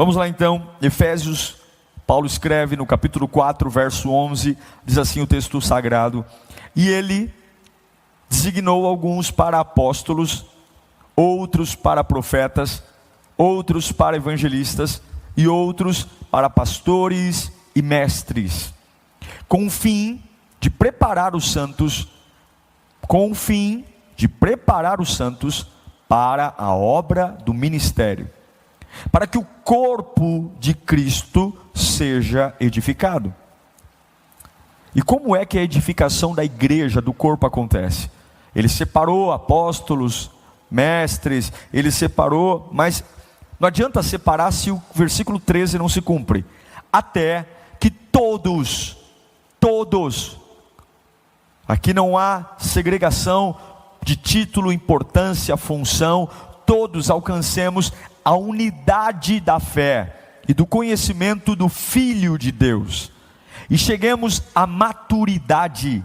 Vamos lá então, Efésios, Paulo escreve no capítulo 4, verso 11, diz assim o texto sagrado: e ele designou alguns para apóstolos, outros para profetas, outros para evangelistas e outros para pastores e mestres, com o fim de preparar os santos, para a obra do ministério, para que o corpo de Cristo seja edificado. E como é que a edificação da igreja, do corpo, acontece? Ele separou apóstolos, mestres, ele separou, mas não adianta separar se o versículo 13 não se cumpre. Até que todos, aqui não há segregação de título, importância, função, todos alcancemos a unidade da fé e do conhecimento do Filho de Deus, e cheguemos à maturidade,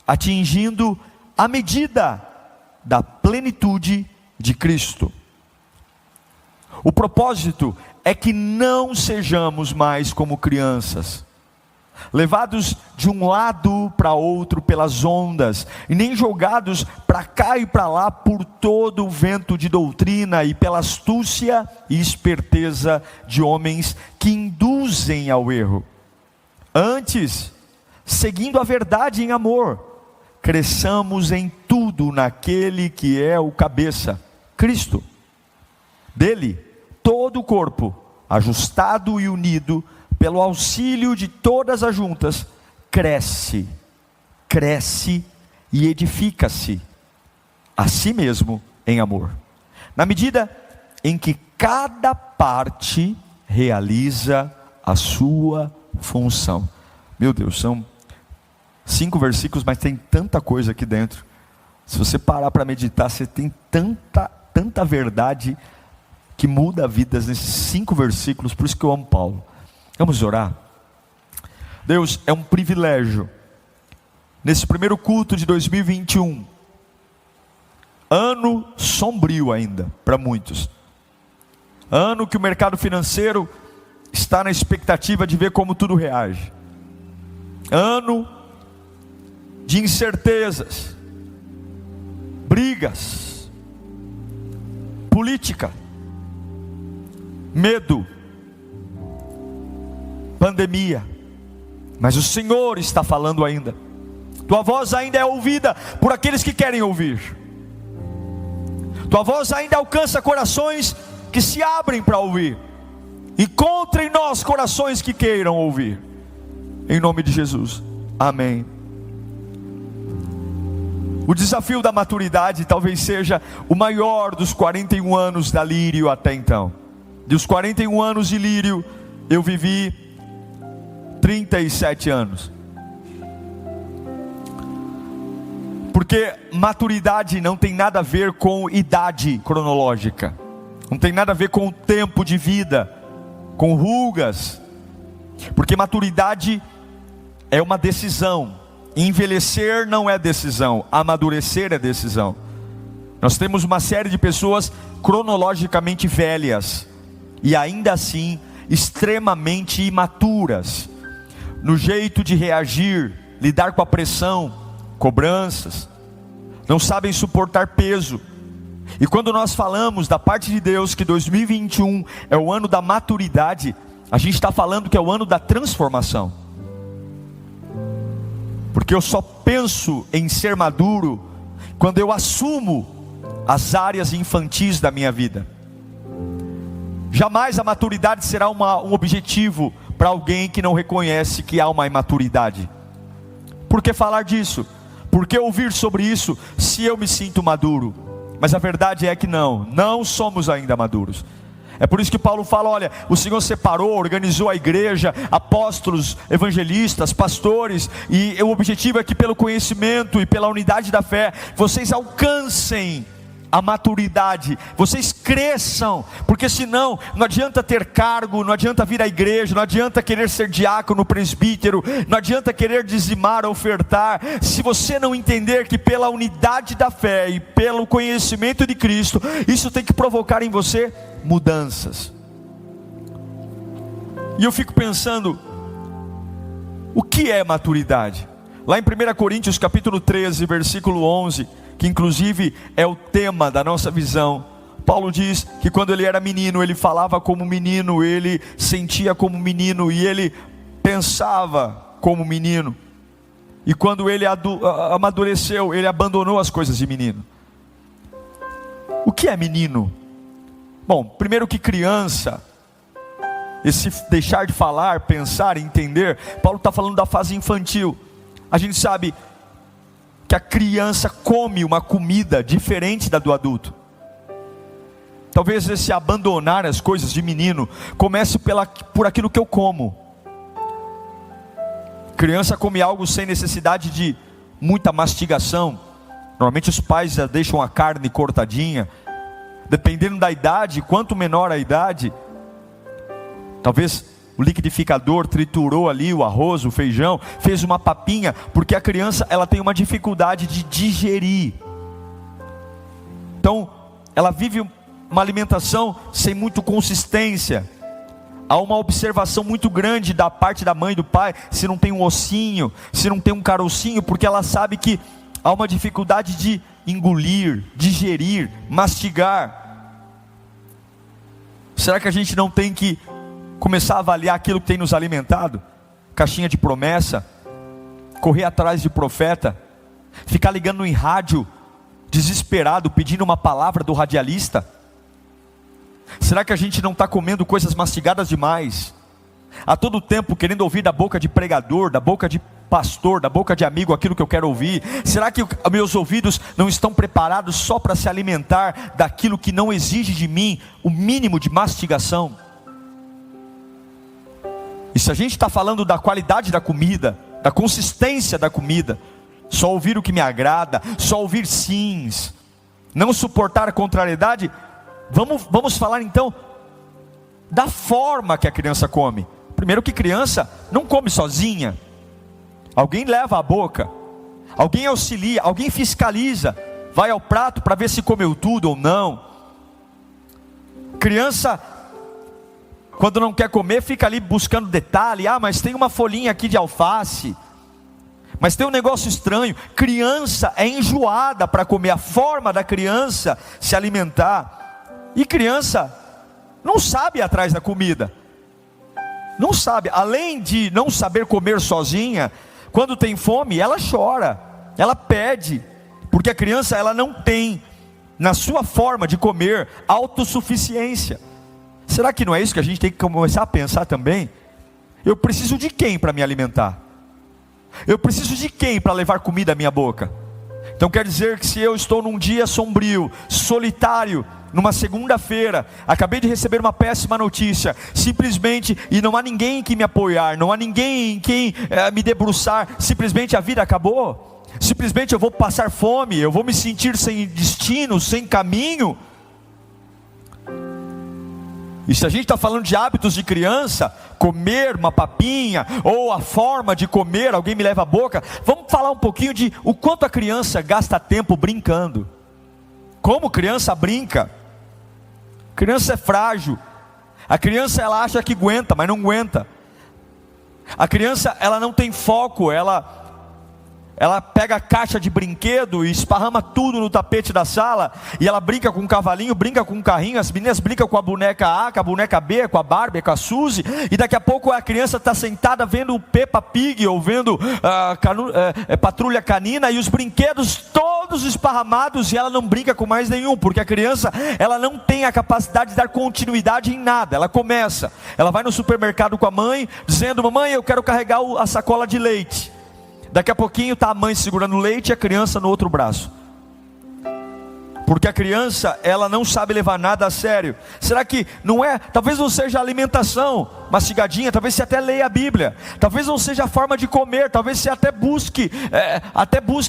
atingindo a medida da plenitude de Cristo. O propósito é que não sejamos mais como crianças, levados de um lado para outro pelas ondas, e nem jogados para cá e para lá por todo o vento de doutrina e pela astúcia e esperteza de homens que induzem ao erro. Antes, seguindo a verdade em amor, cresçamos em tudo naquele que é o cabeça, Cristo. Dele, todo o corpo, ajustado e unido pelo auxílio de todas as juntas, cresce e edifica-se a si mesmo em amor, na medida em que cada parte realiza a sua função. Meu Deus, são 5 versículos, mas tem tanta coisa aqui dentro. Se você parar para meditar, você tem tanta verdade que muda vidas nesses 5 versículos. Por isso que eu amo Paulo. Vamos orar? Deus, é um privilégio, nesse primeiro culto de 2021, ano sombrio ainda para muitos, ano que o mercado financeiro está na expectativa de ver como tudo reage, ano de incertezas, brigas, política, medo, pandemia, mas o Senhor está falando ainda. Tua voz ainda é ouvida por aqueles que querem ouvir. Tua voz ainda alcança corações que se abrem para ouvir. Encontre em nós corações que queiram ouvir, em nome de Jesus, amém. O desafio da maturidade talvez seja o maior dos 41 anos da Lírio até então. Dos 41 anos de Lírio, eu vivi 37 anos. Porque maturidade não tem nada a ver com idade cronológica, não tem nada a ver com o tempo de vida, com rugas, porque maturidade é uma decisão. Envelhecer não é decisão, amadurecer é decisão. Nós temos uma série de pessoas cronologicamente velhas e ainda assim extremamente imaturas no jeito de reagir, lidar com a pressão, cobranças, não sabem suportar peso. E quando nós falamos da parte de Deus que 2021 é o ano da maturidade, a gente está falando que é o ano da transformação. Porque eu só penso em ser maduro quando eu assumo as áreas infantis da minha vida. Jamais a maturidade será um objetivo para alguém que não reconhece que há uma imaturidade. Por que falar disso? Por que ouvir sobre isso se eu me sinto maduro? Mas a verdade é que não somos ainda maduros. É por isso que Paulo fala, olha, o Senhor separou, organizou a igreja, apóstolos, evangelistas, pastores, e o objetivo é que pelo conhecimento e pela unidade da fé, vocês alcancem a maturidade, vocês cresçam, porque senão não adianta ter cargo, não adianta vir à igreja, não adianta querer ser diácono, presbítero, não adianta querer dizimar, ofertar, se você não entender que pela unidade da fé e pelo conhecimento de Cristo, isso tem que provocar em você mudanças. E eu fico pensando, o que é maturidade? Lá em 1 Coríntios capítulo 13, versículo 11, que inclusive é o tema da nossa visão, Paulo diz que quando ele era menino, ele falava como menino, ele sentia como menino, e ele pensava como menino, e quando ele amadureceu, ele abandonou as coisas de menino. O que é menino? Bom, primeiro que criança, esse deixar de falar, pensar, entender, Paulo está falando da fase infantil. A gente sabe que a criança come uma comida diferente da do adulto. Talvez esse abandonar as coisas de menino comece por aquilo que eu como. Criança come algo sem necessidade de muita mastigação. Normalmente os pais já deixam a carne cortadinha. Dependendo da idade, quanto menor a idade, talvez o liquidificador triturou ali o arroz, o feijão, fez uma papinha, porque a criança ela tem uma dificuldade de digerir. Então, ela vive uma alimentação sem muita consistência. Há uma observação muito grande da parte da mãe e do pai, se não tem um ossinho, se não tem um carocinho, porque ela sabe que há uma dificuldade de engolir, digerir, mastigar. Será que a gente não tem que começar a avaliar aquilo que tem nos alimentado? Caixinha de promessa, correr atrás de profeta, ficar ligando em rádio, desesperado, pedindo uma palavra do radialista? Será que a gente não está comendo coisas mastigadas demais? A todo tempo querendo ouvir da boca de pregador, da boca de pastor, da boca de amigo aquilo que eu quero ouvir? Será que meus ouvidos não estão preparados só para se alimentar daquilo que não exige de mim o mínimo de mastigação? E se a gente está falando da qualidade da comida, da consistência da comida, só ouvir o que me agrada, só ouvir sims, não suportar a contrariedade, vamos falar então da forma que a criança come. Primeiro que criança não come sozinha, alguém leva à boca, alguém auxilia, alguém fiscaliza, vai ao prato para ver se comeu tudo ou não. Criança, quando não quer comer, fica ali buscando detalhe. Mas tem uma folhinha aqui de alface, mas tem um negócio estranho. Criança é enjoada para comer. A forma da criança se alimentar, e criança não sabe ir atrás da comida, não sabe. Além de não saber comer sozinha, quando tem fome, ela chora, ela pede, porque a criança ela não tem, na sua forma de comer, autossuficiência. Será que não é isso que a gente tem que começar a pensar também? Eu preciso de quem para me alimentar? Eu preciso de quem para levar comida à minha boca? Então quer dizer que se eu estou num dia sombrio, solitário, numa segunda-feira, acabei de receber uma péssima notícia, simplesmente, e não há ninguém em quem me apoiar, não há ninguém em quem me debruçar, simplesmente a vida acabou, simplesmente eu vou passar fome, eu vou me sentir sem destino, sem caminho. E se a gente está falando de hábitos de criança, comer uma papinha, ou a forma de comer, alguém me leva à boca, vamos falar um pouquinho de o quanto a criança gasta tempo brincando. Como criança brinca? Criança é frágil. A criança ela acha que aguenta, mas não aguenta. A criança ela não tem foco, ela pega a caixa de brinquedo e esparrama tudo no tapete da sala, e ela brinca com um cavalinho, brinca com um carrinho, as meninas brincam com a boneca A, com a boneca B, com a Barbie, com a Suzy, e daqui a pouco a criança está sentada vendo o Peppa Pig, ou vendo Patrulha Canina, e os brinquedos todos esparramados, e ela não brinca com mais nenhum, porque a criança ela não tem a capacidade de dar continuidade em nada. Ela vai no supermercado com a mãe, dizendo: mamãe, eu quero carregar a sacola de leite. Daqui a pouquinho está a mãe segurando o leite e a criança no outro braço. Porque a criança, ela não sabe levar nada a sério. Será que não é? Talvez não seja a alimentação mastigadinha, talvez você até leia a Bíblia. Talvez não seja a forma de comer, talvez você até busque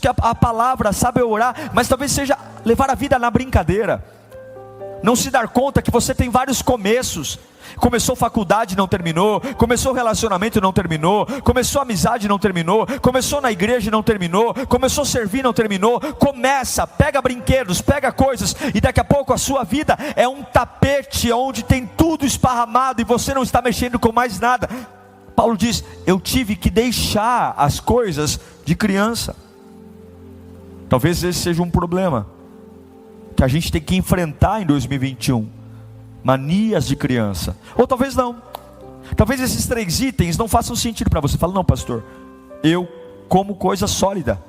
a palavra, sabe orar. Mas talvez seja levar a vida na brincadeira. Não se dar conta que você tem vários começos. Começou faculdade e não terminou, começou relacionamento e não terminou, começou amizade e não terminou, começou na igreja e não terminou, começou a servir e não terminou. Começa, pega brinquedos, pega coisas, e daqui a pouco a sua vida é um tapete onde tem tudo esparramado e você não está mexendo com mais nada. Paulo diz: eu tive que deixar as coisas de criança. Talvez esse seja um problema que a gente tem que enfrentar em 2021. Manias de criança. Ou talvez não. Talvez esses 3 itens não façam sentido para você. Fala: não, pastor, eu como coisa sólida,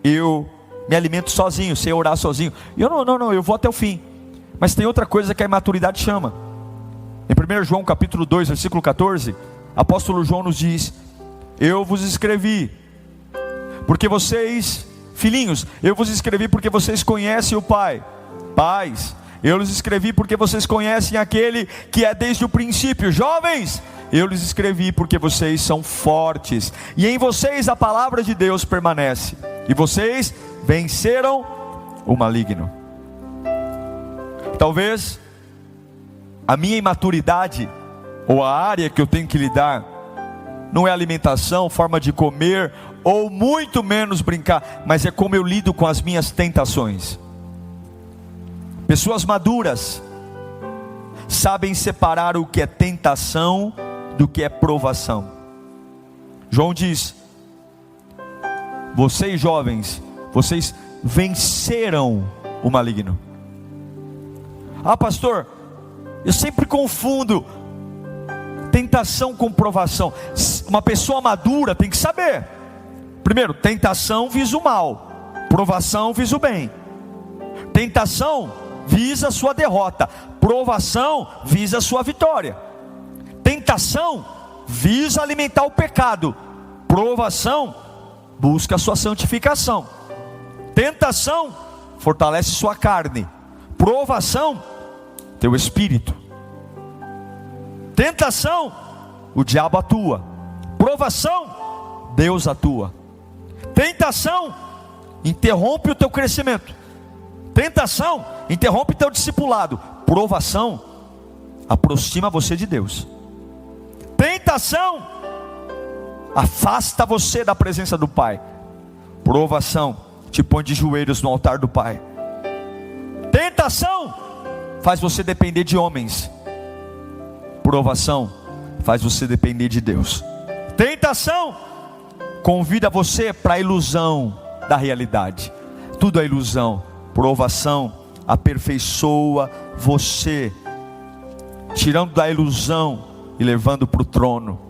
eu me alimento sozinho, sei orar sozinho. Não, eu vou até o fim. Mas tem outra coisa que a imaturidade chama. Em 1 João capítulo 2, versículo 14, apóstolo João nos diz: eu vos escrevi porque vocês, filhinhos, eu vos escrevi porque vocês conhecem o Pai. Pais, eu lhes escrevi porque vocês conhecem aquele que é desde o princípio. Jovens, eu lhes escrevi porque vocês são fortes, e em vocês a palavra de Deus permanece, e vocês venceram o maligno. Talvez a minha imaturidade, ou a área que eu tenho que lidar, não é alimentação, forma de comer, ou muito menos brincar, mas é como eu lido com as minhas tentações. Pessoas maduras sabem separar o que é tentação do que é provação. João diz: vocês jovens, vocês venceram o maligno. Ah, pastor, eu sempre confundo tentação com provação. Uma pessoa madura tem que saber. Primeiro, tentação visa o mal, provação visa o bem. Tentação visa a sua derrota, provação visa a sua vitória. Tentação visa alimentar o pecado, provação busca a sua santificação. Tentação fortalece sua carne, provação teu espírito. Tentação, o diabo atua. Provação, Deus atua. Tentação interrompe o teu crescimento. Tentação interrompe teu discipulado. Provação aproxima você de Deus. Tentação afasta você da presença do Pai. Provação te põe de joelhos no altar do Pai. Tentação faz você depender de homens. Provação faz você depender de Deus. Tentação convida você para a ilusão da realidade. Tudo é ilusão. Provação aperfeiçoa você, tirando da ilusão e levando para o trono.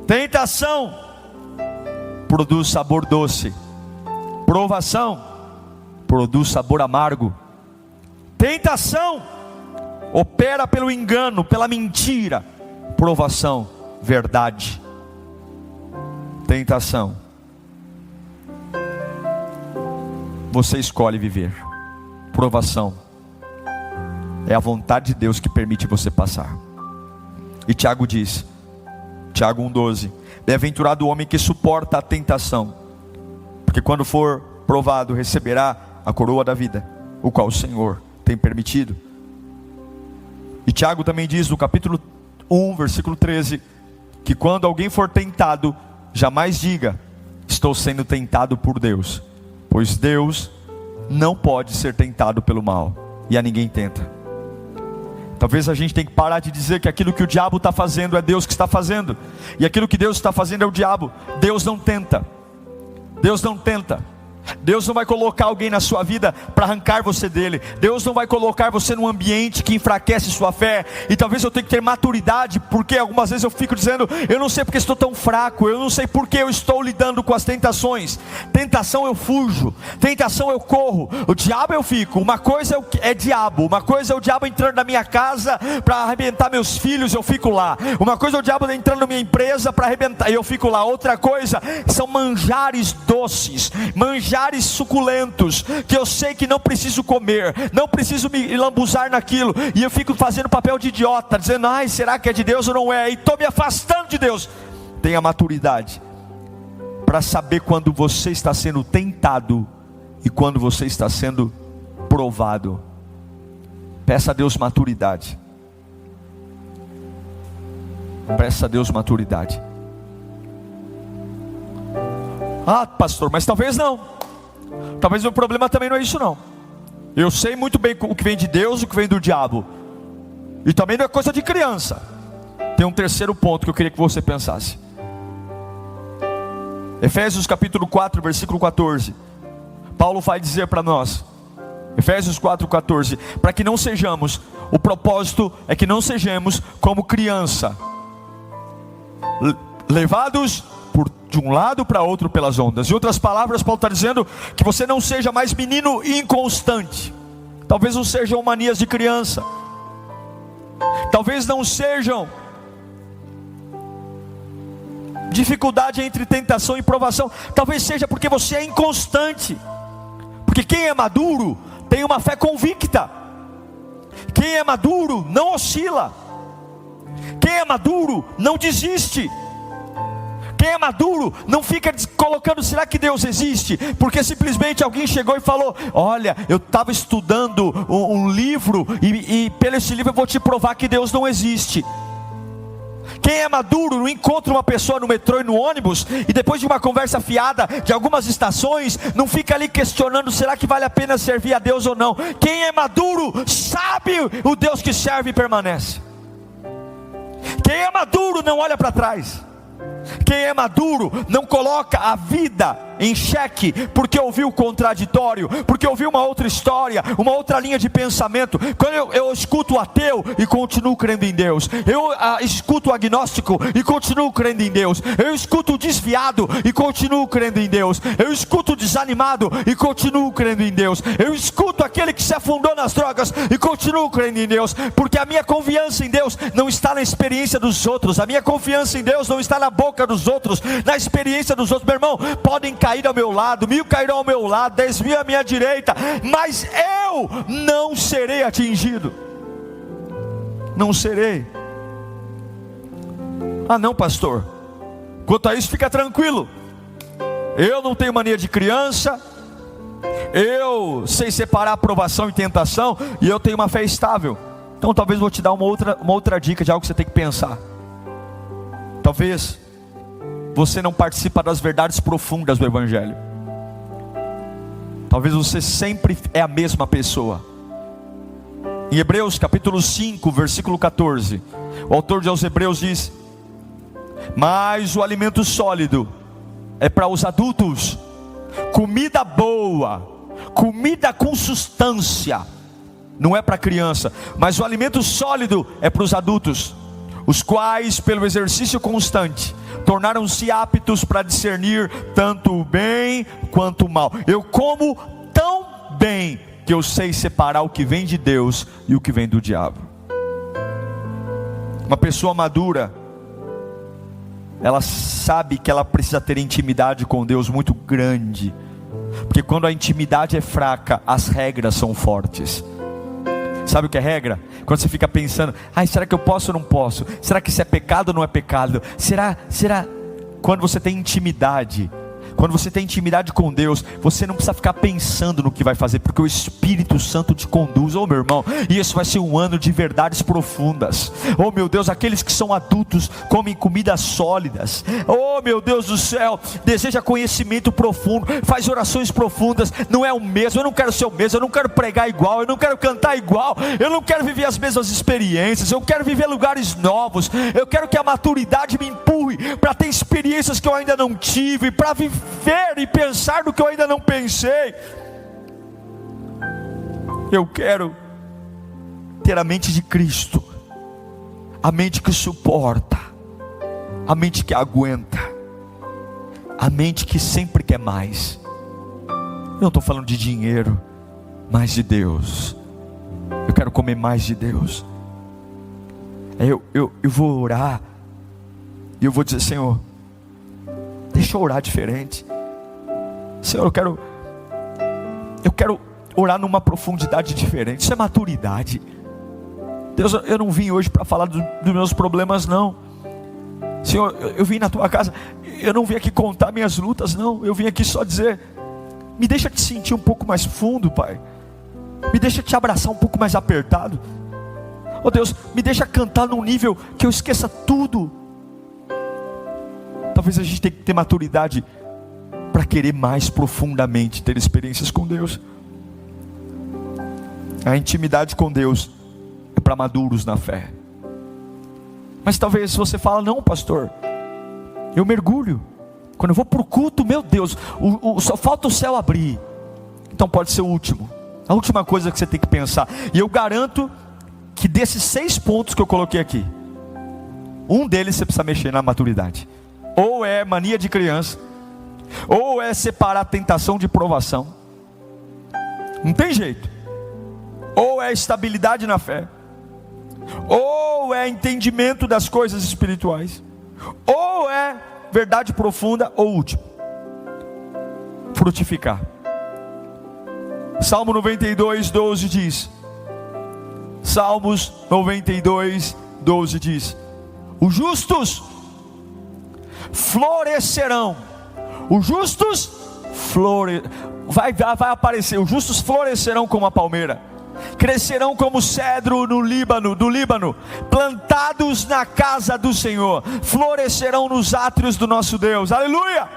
Tentação produz sabor doce. Provação produz sabor amargo. Tentação opera pelo engano, pela mentira. Provação, verdade. Tentação, você escolhe viver. Provação é a vontade de Deus que permite você passar. E Tiago diz, Tiago 1,12: bem-aventurado o homem que suporta a tentação, porque quando for provado receberá a coroa da vida, o qual o Senhor tem permitido. E Tiago também diz no capítulo 1, versículo 13, que quando alguém for tentado, jamais diga: estou sendo tentado por Deus, pois Deus não pode ser tentado pelo mal, e a ninguém tenta. Talvez a gente tenha que parar de dizer que aquilo que o diabo está fazendo é Deus que está fazendo, e aquilo que Deus está fazendo é o diabo. Deus não tenta. Deus não tenta. Deus não vai colocar alguém na sua vida para arrancar você dele. Deus não vai colocar você num ambiente que enfraquece sua fé. E talvez eu tenha que ter maturidade, porque algumas vezes eu fico dizendo: eu não sei porque estou tão fraco, eu não sei porque eu estou lidando com as tentações. Tentação eu fujo, tentação eu corro, o diabo eu fico. Uma coisa é diabo, uma coisa é o diabo entrando na minha casa para arrebentar meus filhos, eu fico lá. Uma coisa é o diabo entrando na minha empresa para arrebentar, e eu fico lá. Outra coisa são manjares doces, manjares manjares suculentos, que eu sei que não preciso comer, não preciso me lambuzar naquilo, e eu fico fazendo papel de idiota, dizendo, ai, será que é de Deus ou não é? E estou me afastando de Deus. Tenha maturidade para saber quando você está sendo tentado e quando você está sendo provado. Peça a Deus maturidade. Peça a Deus maturidade. Ah, pastor, mas talvez não. Talvez o meu problema também não é isso não. Eu sei muito bem o que vem de Deus e o que vem do diabo. E também não é coisa de criança. Tem um terceiro ponto que eu queria que você pensasse. Efésios capítulo 4, versículo 14. Paulo vai dizer para nós, Efésios 4, 14, para que não sejamos, o propósito é que não sejamos como criança, levados de um lado para outro pelas ondas. Em outras palavras, Paulo está dizendo que você não seja mais menino inconstante. Talvez não sejam manias de criança, talvez não sejam dificuldade entre tentação e provação, talvez seja porque você é inconstante. Porque quem é maduro tem uma fé convicta. Quem é maduro não oscila. Quem é maduro não desiste. Quem é maduro não fica colocando, será que Deus existe? Porque simplesmente alguém chegou e falou, olha, eu estava estudando um livro e pelo esse livro eu vou te provar que Deus não existe. Quem é maduro não encontra uma pessoa no metrô e no ônibus, e depois de uma conversa fiada de algumas estações, não fica ali questionando, será que vale a pena servir a Deus ou não? Quem é maduro sabe o Deus que serve e permanece. Quem é maduro não olha para trás. Quem é maduro não coloca a vida em xeque, porque ouviu o contraditório, porque ouviu uma outra história, uma outra linha de pensamento. Quando eu escuto o ateu e continuo crendo em Deus, eu escuto o agnóstico e continuo crendo em Deus, eu escuto o desviado e continuo crendo em Deus, eu escuto o desanimado e continuo crendo em Deus, eu escuto aquele que se afundou nas drogas e continuo crendo em Deus, porque a minha confiança em Deus não está na experiência dos outros, a minha confiança em Deus não está na boca dos outros, na experiência dos outros. Meu irmão, podem cair ao meu lado, 1000 cairão ao meu lado, 10.000 à minha direita, mas eu não serei atingido. Não serei. Ah não, pastor, quanto a isso fica tranquilo, eu não tenho mania de criança, eu sei separar aprovação e tentação, e eu tenho uma fé estável. Então talvez eu vou te dar uma outra dica de algo que você tem que pensar. Talvez você não participa das verdades profundas do Evangelho. Talvez você sempre é a mesma pessoa. Em Hebreus capítulo 5, versículo 14, o autor de aos Hebreus diz, mas o alimento sólido é para os adultos, comida boa, comida com substância, não é para criança, mas o alimento sólido é para os adultos, os quais pelo exercício constante tornaram-se aptos para discernir tanto o bem quanto o mal. Eu como tão bem que eu sei separar o que vem de Deus e o que vem do diabo. Uma pessoa madura, ela sabe que ela precisa ter intimidade com Deus muito grande, porque quando a intimidade é fraca, as regras são fortes. Sabe o que é regra? Quando você fica pensando, será que eu posso ou não posso? Será que isso é pecado ou não é pecado? Será? Quando você tem intimidade, quando você tem intimidade com Deus, você não precisa ficar pensando no que vai fazer, porque o Espírito Santo te conduz. Oh meu irmão, e esse vai ser um ano de verdades profundas. Oh meu Deus, aqueles que são adultos comem comidas sólidas. Oh meu Deus do céu, deseja conhecimento profundo, faz orações profundas. Não é o mesmo, eu não quero ser o mesmo, eu não quero pregar igual, eu não quero cantar igual, eu não quero viver as mesmas experiências, eu quero viver lugares novos. Eu quero que a maturidade me empurre para ter experiências que eu ainda não tive, para viver e pensar no que eu ainda não pensei. Eu quero ter a mente de Cristo, a mente que suporta, a mente que aguenta, a mente que sempre quer mais. Eu não estou falando de dinheiro, mas de Deus. Eu quero comer mais de Deus. Eu vou orar e eu vou dizer, Senhor, deixa eu orar diferente. Senhor, eu quero eu quero orar numa profundidade diferente. Isso é maturidade. Deus, eu não vim hoje para falar dos meus problemas, não. Senhor, eu vim na tua casa, eu não vim aqui contar minhas lutas, não. Eu vim aqui só dizer, me deixa te sentir um pouco mais fundo, Pai. Me deixa te abraçar um pouco mais apertado. Oh Deus, me deixa cantar num nível que eu esqueça tudo. Talvez a gente tenha que ter maturidade para querer mais profundamente ter experiências com Deus. A intimidade com Deus é para maduros na fé. Mas talvez você fala, não pastor, eu mergulho. Quando eu vou para o culto, meu Deus, só falta o céu abrir. Então pode ser o último. A última coisa que você tem que pensar. E eu garanto que desses 6 pontos que eu coloquei aqui, um deles você precisa mexer na maturidade. Ou é mania de criança, ou é separar a tentação de provação. Não tem jeito. Ou é estabilidade na fé, ou é entendimento das coisas espirituais, ou é verdade profunda, ou último, frutificar. Salmo 92, 12 diz, Salmos 92, 12 diz, os justos florescerão, os justos vai aparecer, os justos florescerão como a palmeira, crescerão como cedro do Líbano, plantados na casa do Senhor, florescerão nos átrios do nosso Deus, aleluia!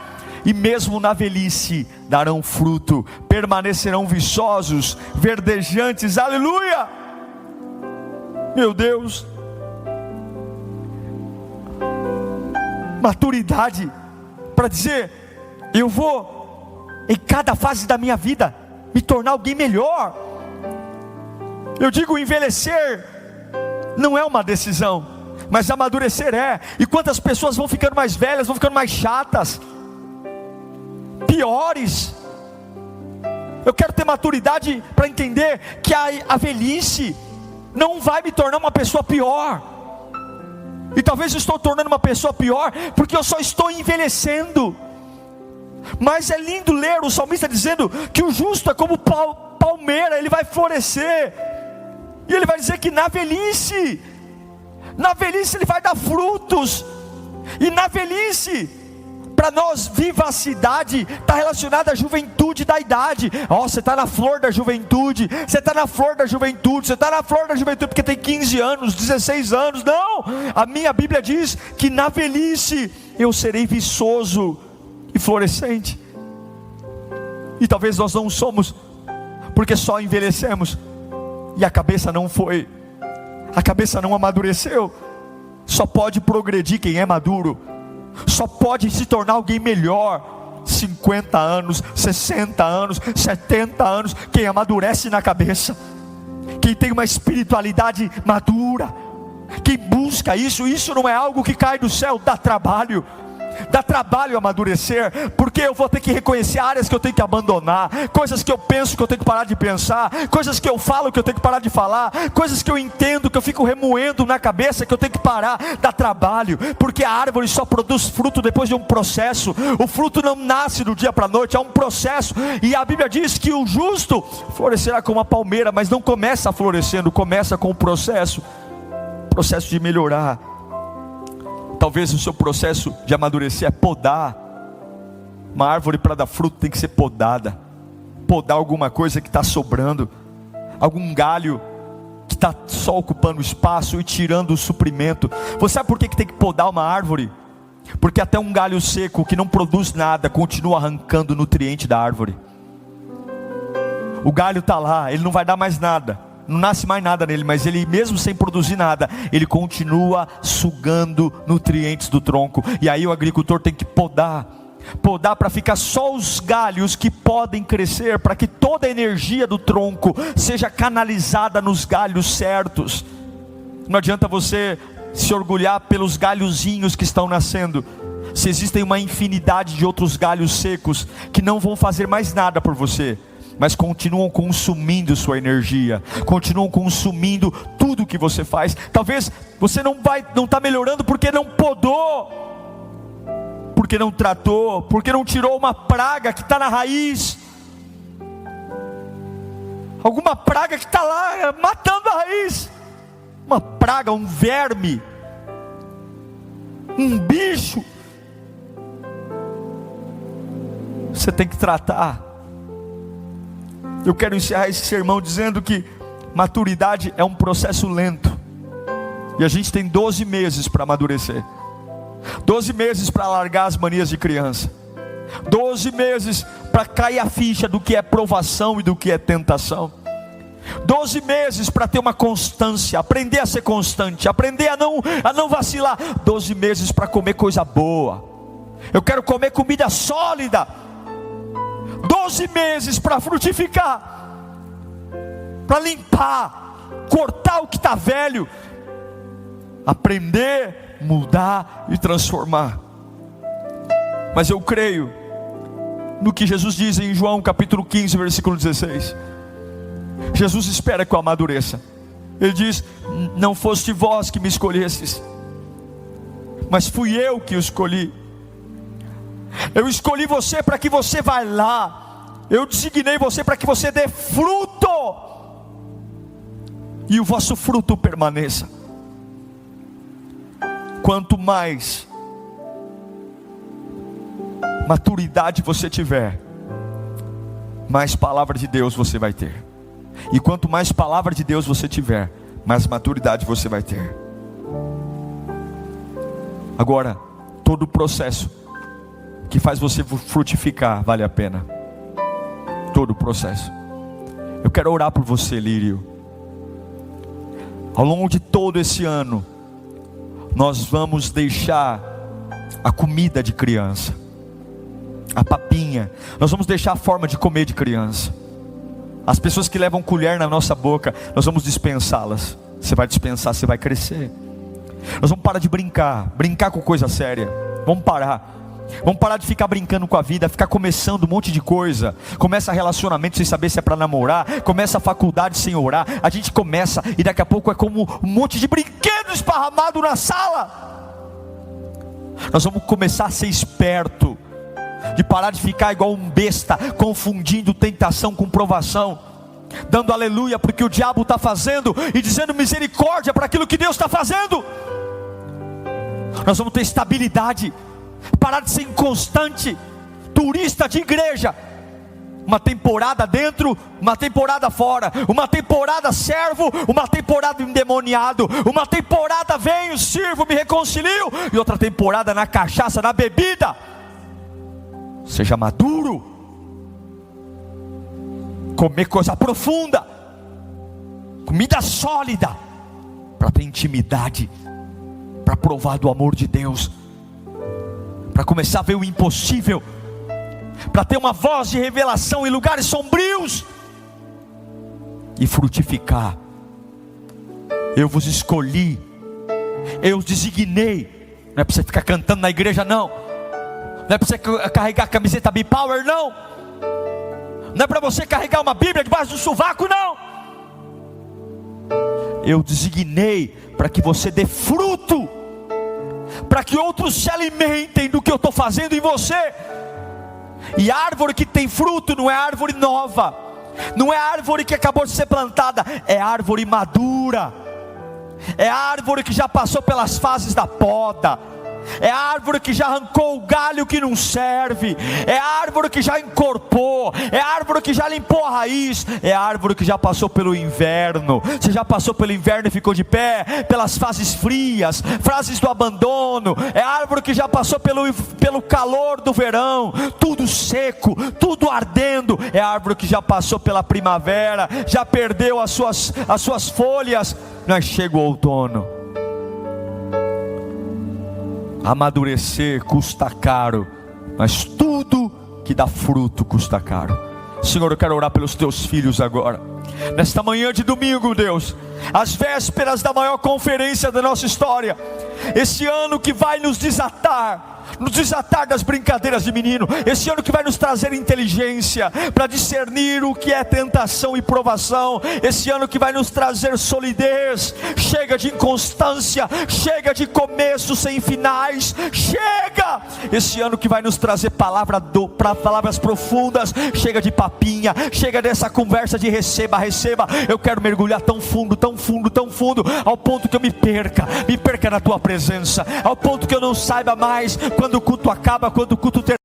E mesmo na velhice darão fruto, permanecerão viçosos, verdejantes, aleluia! Meu Deus, maturidade para dizer, eu vou em cada fase da minha vida me tornar alguém melhor. Eu digo, envelhecer não é uma decisão, mas amadurecer é. E quantas pessoas vão ficando mais velhas, vão ficando mais chatas, piores. Eu quero ter maturidade para entender que a velhice não vai me tornar uma pessoa pior. E talvez eu estou tornando uma pessoa pior porque eu só estou envelhecendo. Mas é lindo ler o salmista dizendo que o justo é como palmeira, ele vai florescer. E ele vai dizer que na velhice ele vai dar frutos. E na velhice, para nós, vivacidade está relacionada à juventude da idade. Você está na flor da juventude, você está na flor da juventude, você está na flor da juventude porque tem 15 anos, 16 anos. Não, a minha Bíblia diz que na velhice eu serei viçoso e florescente. E talvez nós não somos, porque só envelhecemos e a cabeça não amadureceu. Só pode progredir quem é maduro, só pode se tornar alguém melhor 50 anos, 60 anos, 70 anos, quem amadurece na cabeça, quem tem uma espiritualidade madura, quem busca isso. Isso não é algo que cai do céu, dá trabalho amadurecer, porque eu vou ter que reconhecer áreas que eu tenho que abandonar, coisas que eu penso que eu tenho que parar de pensar, coisas que eu falo que eu tenho que parar de falar, coisas que eu entendo que eu fico remoendo na cabeça que eu tenho que parar. Dá trabalho, porque a árvore só produz fruto depois de um processo. O fruto não nasce do dia para a noite, é um processo. E a Bíblia diz que o justo florescerá como uma palmeira, mas não começa florescendo, começa com o processo de melhorar. Talvez o seu processo de amadurecer é podar. Uma árvore para dar fruto tem que ser podada. Podar alguma coisa que está sobrando, algum galho que está só ocupando espaço e tirando o suprimento. Você sabe por que tem que podar uma árvore? Porque até um galho seco que não produz nada continua arrancando o nutriente da árvore. O galho está lá, ele não vai dar mais nada, não nasce mais nada nele, mas ele mesmo sem produzir nada, ele continua sugando nutrientes do tronco. E aí o agricultor tem que podar para ficar só os galhos que podem crescer, para que toda a energia do tronco seja canalizada nos galhos certos. Não adianta você se orgulhar pelos galhozinhos que estão nascendo, se existem uma infinidade de outros galhos secos que não vão fazer mais nada por você, mas continuam consumindo sua energia, continuam consumindo tudo que você faz. Talvez você não está melhorando porque não podou, porque não tratou, porque não tirou uma praga que está na raiz. alguma praga que está lá matando a raiz, uma praga, um verme, um bicho, você tem que tratar. Eu quero encerrar esse sermão dizendo que maturidade é um processo lento, e a gente tem 12 meses para amadurecer, 12 meses para largar as manias de criança, 12 meses para cair a ficha do que é provação e do que é tentação, 12 meses para ter uma constância, aprender a ser constante, aprender a não vacilar, 12 meses para comer coisa boa. Eu quero comer comida sólida, 12 meses para frutificar, para limpar, cortar o que está velho, aprender, mudar e transformar. Mas eu creio no que Jesus diz em João capítulo 15, versículo 16. Jesus espera que eu amadureça. Ele diz: não foste vós que me escolhestes, mas fui eu que o escolhi. Eu escolhi você para que você vá lá. Eu designei você para que você dê fruto, e o vosso fruto permaneça. Quanto mais maturidade você tiver, mais palavra de Deus você vai ter. E quanto mais palavra de Deus você tiver, mais maturidade você vai ter. Agora, todo o processo que faz você frutificar vale a pena. Todo o processo. Eu quero orar por você, Lírio. Ao longo de todo esse ano, nós vamos deixar a comida de criança, a papinha. Nós vamos deixar a forma de comer de criança. As pessoas que levam colher na nossa boca, nós vamos dispensá-las. Você vai dispensar, você vai crescer. Nós vamos parar de brincar com coisa séria. Vamos parar de ficar brincando com a vida, ficar começando um monte de coisa. Começa relacionamento sem saber se é para namorar, começa a faculdade sem orar. A gente começa e daqui a pouco é como um monte de brinquedo esparramado na sala. Nós vamos começar a ser esperto, de parar de ficar igual um besta, confundindo tentação com provação, dando aleluia porque o diabo está fazendo e dizendo misericórdia para aquilo que Deus está fazendo. Nós vamos ter estabilidade, parar de ser inconstante, turista de igreja, uma temporada dentro, uma temporada fora, uma temporada servo, uma temporada endemoniado, uma temporada venho, sirvo, me reconcilio, e outra temporada na cachaça, na bebida. Seja maduro, comer coisa profunda, comida sólida, para ter intimidade, para provar do amor de Deus, para começar a ver o impossível, para ter uma voz de revelação em lugares sombrios e frutificar. Eu vos escolhi, eu os designei. Não é para você ficar cantando na igreja, não. Não é para você carregar a camiseta B-Power, não. Não é para você carregar uma Bíblia debaixo do sovaco, não. Eu designei para que você dê fruto, para que outros se alimentem do que eu estou fazendo em você. E a árvore que tem fruto não é árvore nova, não é árvore que acabou de ser plantada, é árvore madura, é árvore que já passou pelas fases da poda, é a árvore que já arrancou o galho que não serve, é a árvore que já encorpou, é a árvore que já limpou a raiz, é a árvore que já passou pelo inverno. Você já passou pelo inverno e ficou de pé, pelas fases frias, fases do abandono. É a árvore que já passou pelo calor do verão, tudo seco, tudo ardendo. É a árvore que já passou pela primavera, já perdeu as suas folhas, mas chega o outono. Amadurecer custa caro, mas tudo que dá fruto custa caro. Senhor, eu quero orar pelos teus filhos agora, nesta manhã de domingo, Deus, às vésperas da maior conferência da nossa história, esse ano que vai nos desatar das brincadeiras de menino, esse ano que vai nos trazer inteligência para discernir o que é tentação e provação, esse ano que vai nos trazer solidez. Chega chega de inconstância, chega de começos sem finais, chega! Esse ano que vai nos trazer palavras profundas, chega de papinha, chega dessa conversa de receba, receba. Eu quero mergulhar tão fundo, tão fundo, tão fundo, ao ponto que eu me perca na tua presença, ao ponto que eu não saiba mais quando o culto acaba, quando o culto termina.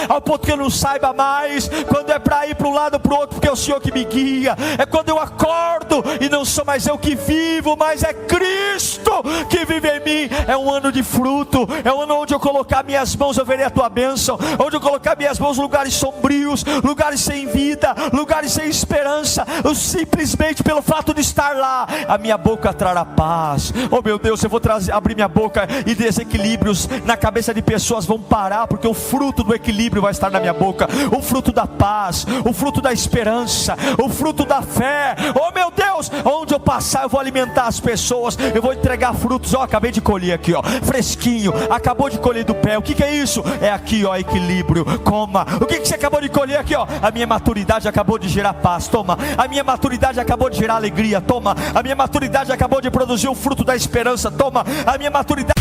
Ao ponto que eu não saiba mais quando é para ir para um lado ou para o outro, porque é o Senhor que me guia. É quando eu acordo e não sou mais eu que vivo, mas é Cristo que vive em mim. É um ano de fruto, é um ano onde eu colocar minhas mãos, eu verei a tua bênção. Onde eu colocar minhas mãos, lugares sombrios, lugares sem vida, lugares sem esperança, simplesmente pelo fato de estar lá, a minha boca trará paz. Oh meu Deus, eu vou abrir minha boca e desequilíbrios na cabeça de pessoas vão parar, porque o fruto do equilíbrio vai estar na minha boca, o fruto da paz, o fruto da esperança, o fruto da fé. Oh meu Deus, onde eu passar eu vou alimentar as pessoas, eu vou entregar frutos. Ó, acabei de colher aqui, ó, fresquinho, acabou de colher do pé. O que é isso? É aqui, ó, equilíbrio. Coma. O que você acabou de colher aqui, ó? A minha maturidade acabou de gerar paz. Toma. A minha maturidade acabou de gerar alegria. Toma. A minha maturidade acabou de produzir o fruto da esperança. Toma. A minha maturidade.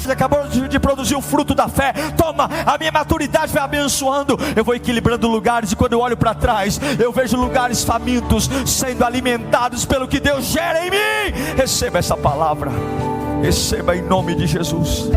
Acabou de produzir o fruto da fé. Toma, a minha maturidade vai abençoando. Eu vou equilibrando lugares, e quando eu olho para trás, eu vejo lugares famintos sendo alimentados pelo que Deus gera em mim. Receba essa palavra, receba em nome de Jesus.